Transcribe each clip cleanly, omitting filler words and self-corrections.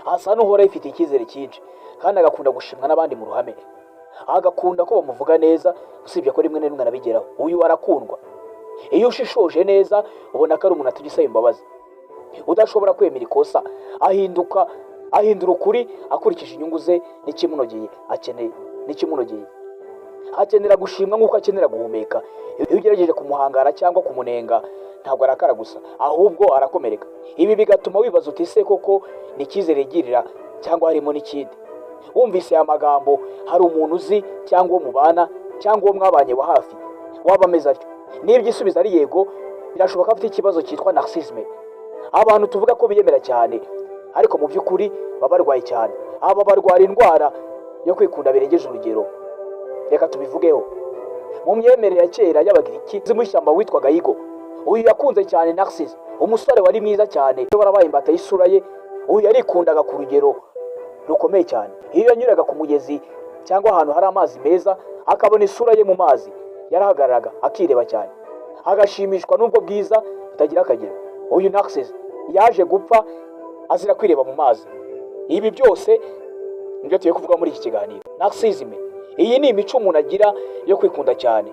asa n'uhora yifite icyizere cyinshi kandi agakunda gushimwa n'abandi mu ruhame, agakunda ko bamuvuga neza usibye ko rimwe na rimwe anabigeraho. Uyu arakundwa. Iyo ushishoje neza ubona ko ari umuntu atagisaba imbabazi, udashobora kwemera ikosa, ahindura ukuri akurikije inyungu ze n'ikimunogeye akenera gushimwa nk'uko akenera guhumeka. Iyo ugerageje kumuhangara cyangwa kumunenga ntabwo arakara gusa, ahubwo arakomereka. Ibi bigatuma wibaza uti ese koko ni icyizere yigirira cyangwa harimo n'ikindi? Wumvise aya magambo, hari umuntu uzi cyangwa uwo mubana cyangwa uwo mwabanye wa hafi waba ameze atyo? Niba igisubizo ari yego, birashoboka afite ikibazo cyitwa narcissisme. Abantu tuvuga ko biyemera cyane ariko mu by'ukuri baba barwaye cyane. Aba barwara indwara yo kwikunda birengeje urugero. Reka tubivugeho. Mu myemerere ya kera y'Abagiriki mu ishyamba witwaga Igo, uyu yakunze cyane Narcisse, umusore wari mwiza cyane warabaye imbata y'isura ye. Uyu yarikundaga ku rugero rukomeye cyane. Iyo yanyuraga ku mugezi cyangwa ahantu hari amazi meza akabona isura ye mu mazi, yarahagararaga akireba cyane, agashimishwa n'ubwo bwiza butagira akagero. Uyu Narcisse yaje gupfa azira kwireba mu mazi. Ibi byose nibyo tugiye kuvuga muri iki kiganiro. Narcissisme, iyi ni imico umuntu agira yo kwikunda cyane.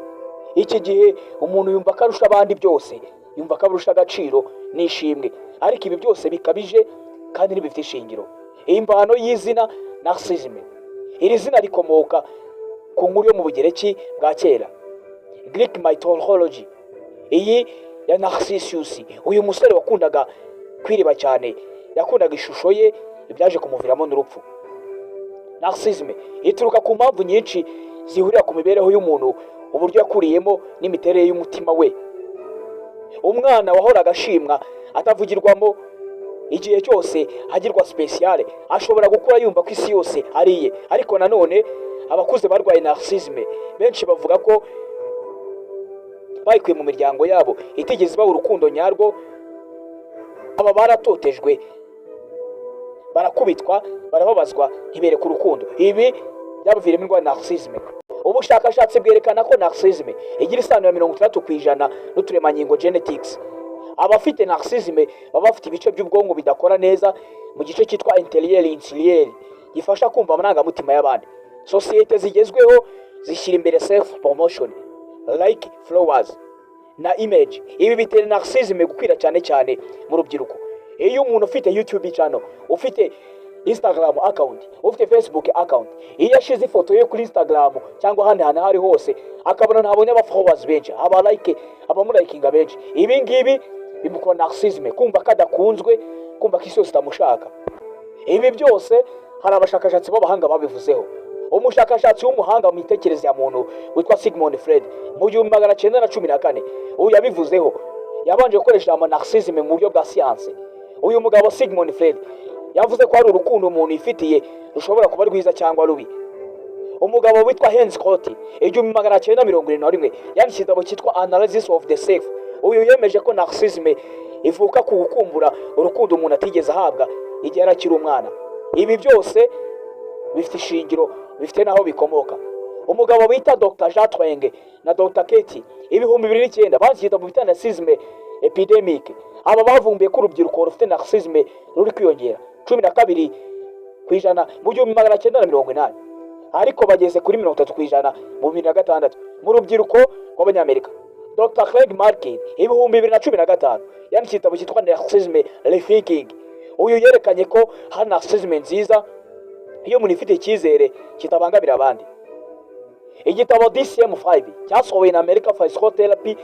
Iki gihe umuntu yumva ko arusha abandi byose, yumva ko arusha agaciro n'ishimwe, ariko ibi byose bikabije kandi ntibifite ishingiro. Iyi mbano y'izina Narcissisme, iri zina rikomoka ku nkuru yo mu Bugereki bwa kera, Greek mythology. Iyi ya Narcissus, uyu musore wakundaga kwireba cyane, yakundaga ishusho ye, ibyaje kumuviramo n'urupfu. Narcissisme ituruka ku mpamvu nyinshi zihurira ku mibereho y'umuntu, uburyo yakuriyemo n'imiterere y'umutima we. Umwana wahoraga ashimwa atavugirwamo, igihe cyose agirwa special, ashobora gukura yumva ko isi yose ari iye. Ariko nanone abakuze barwaye Narcissisme benshi bavuga ko bayikuye mu miryango yabo itigeze ibaha urukundo nyarwo. Aba baratotejwe, barakubitwa, barababazwa, ntibereke urukundo. Ibi byabaviramo indwara ya Narcissisme. Ubushakashatsi bwerekana ko Narcissisme igira isano ya 30% n'uturemangingo genetics. Abafite Narcissisme baba bafite ibice by'ubwonko bidakora neza mu gice cyitwa interieur insulaire, gifasha kumva amarangamutima y'abandi. Sosiyete zigezweho zishyira imbere self promotion, like flowers na image. Ibi bitera Narcissisme gukwira cyane cyane mu rubyiruko. Iyo umuntu ufite YouTube channel, ufite Instagram account, ufite Facebook account, iyo yashize ifoto ye kuri Instagram cyangwa ahandi hantu hari hose, akabona ntabonye aba followers benshi, abamurayikinga benshi, ibi ngibi bimukora Narcissisme, kumva kadakunzwe, kumva ko isi yose itamushaka. Ibi byose hari abashakashatsi b'abahanga babivuzeho. Umushakashatsi w'umuhanga mu mitekerereze ya muntu witwa Sigmund Freud mu 1914 uyu yabivuzeho. Yabanje gukoresha Narcissisme mu buryo bwa siyanse. Uyu mugabo Sigmund Freud yavuze ko hari urukundo umuntu yifitiye rushobora kuba rwiza cyangwa rubi. Umugabo witwa Hans Koti 1971 yanditse igitabo cyitwa Analysis of the Self. Uyu yemeje ko Narcissisme ivuka ku gukumbura urukundo umuntu atigeze ahabwa igihe arakiri umwana. Ibi byose bifite ishingiro, bifite naho bikomoka. Umugabo bita Dr. Jean Twenge na Dr. Katie 2009 banditse igitabo bita Narcissisme Epidemic. Aba bavumbuye ko urubyiruko rufite Narcissisme ruri kwiyongera 12% mu 1980, ariko bageze kuri 30% mu 2006 mu rubyiruko rw'Abanyamerika. Dr. Craig Markin 2015 yanditse igitabo cyitwa Narcissisme Rethinking. Uyu yerekanye ko hari Narcissisme nziza iyo umuntu ifite icyizere kitabangamira abandi. Igitabo DSM-5 cyasohowe na American Psychotherapy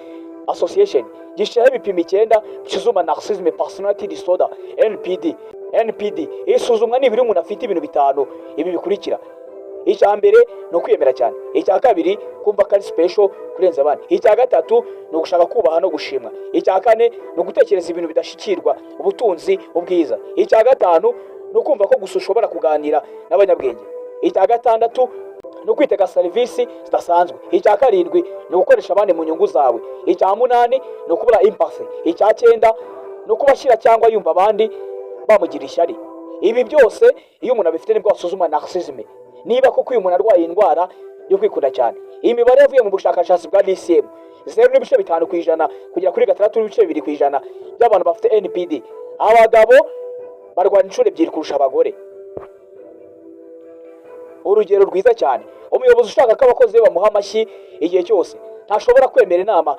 Association gishyiraho ibipimo 9 bisuzuma Narcissism Personality Disorder NPD. Isuzumwa nibiri umuntu afite ibintu bitanu ibi bikurikira. Icya mbere no kwiyemera cyane. Icya kabiri kumva ko ari special kurenza abandi. Icya gatatu no gushaka kubaha no gushimwa. Icya kane no gutekereza ibintu bidashikirwa, ubutunzi, ubwiza. Icya gatanu no kumva ko gusa ushobora kuganira n'abanyabwenge. Icya gatandatu no kwitega serivisi zidasanzwe. Icya karindwi no gukoresha abandi mu nyungu zawe. Icya munani no kubura empathy. Icya cyenda no kubashyira cyangwa yumva abandi bamugira ishyari. Ibi byose iyo umuntu abifite nibwo asuzuma Narcissism. Niba koko uyu muntu arwaye indwara yo kwikunda cyane. Iyi mibare yavuye mu bushakashatsi bwa DSM 0.5% kugera kuri 6.2% by'abantu bafite NPD. Abagabo barwana inshuro ebyiri kurusha abagore. Urugero rwiza cyane, umuyobozi ushaka ko abakozi be bamuha amashyi igihe cyose ntashobora kwemera inama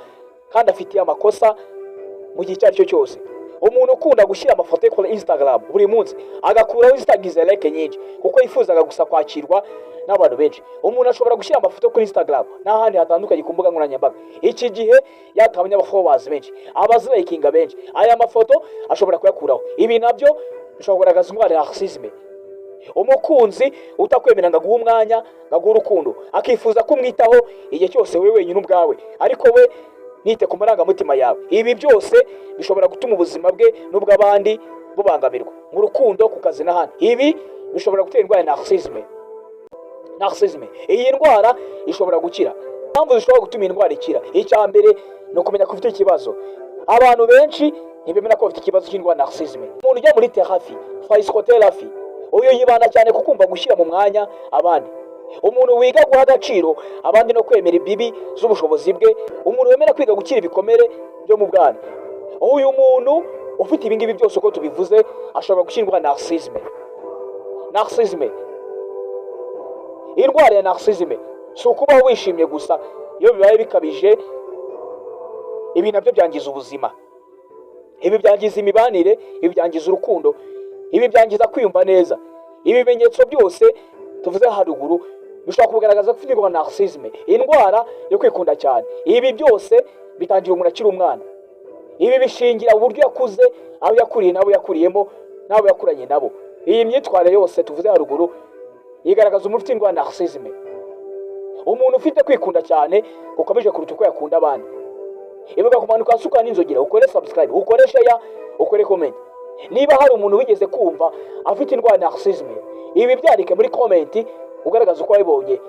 kandi afitiye amakosa mu gihe icyo ari cyo cyose. Umuntu ukunda gushyira amafoto ye kuri Instagram buri munsi agakuraho instagize like nyinshi kuko yifuzaga gusa kwakirwa n'abantu benshi. Umuntu ashobora gushyira amafoto kuri Instagram n'ahandi hatandukanye ku mbuga nkoranyambaga, iki gihe yatabonye abafollowers benshi, abazilikinga benshi, aya mafoto ashobora kuyakuraho. Ibi nabyo bishobora kugaragaza indwara ya narcissisme. Umukunzi utakwemera ngo aguhe umwanya, ngo aguhe urukundo, akifuza kumwitaho igihe cyose we wenyine ubwawe, ariko we nite ku marangamutima yawe. Ibi byose bishobora gutuma ubuzima bwe n'ubw'abandi bubangamirwa mu rukundo, ku kazi n'ahandi. Ibi bishobora gutera indwara ya narcissisme. Iyi ndwara ishobora gukira. Impamvu zishobora gutuma indwara ikira, icya mbere ni ukumenya ko ufite ikibazo. Abantu benshi ntibemera ko bafite ikibazo cy'indwara ya narcissisme. Umuntu ujya muri therapy, psychotherapy, uyu yibanda cyane ku kumva gushyira mu mwanya abandi. Umuntu wiga guha agaciro abandi no kwemera ibibi z'ubushobozi bwe. Umuntu wemera kwiga gukira ibikomere byo mu bwana. Uyu muntu ufite ibi ngibi byose uko tubivuze ashobora gushyirwa narcissisme. Indwara ya narcissisme si ukubaho wishimye gusa. Iyo bibaye bikabije, ibi nabyo byangiza ubuzima. Ibi byangiza imibanire, ibi byangiza urukundo, ibi byangiza kwiyumva neza. Ibi bimenyetso byose tuvuze haruguru bishobora kugaragaza ko ufite indwara ya narcissisme, indwara yo kwikunda cyane. Ibi byose bitangira umuntu akiri umwana. Ibi bishingira uburyo yakuze, aho yakuriye n'abo yakuriyemo, n'abo yakuranye nabo. Iyi myitwarire yose tuvuze haruguru igaragaza umuntu ufite indwara ya narcissisme. Umuntu ufite kwikunda cyane gukomeje kuruta uko yakunda abandi. Ibuka kumanuka hasi ukora n'inzogera, ukore subscribe, ukore share, ukore comment. Niba hari umuntu wigeze kumva afite indwara ya narcissisme, ibi byandike muri comment ugaragaza uko wabibonye.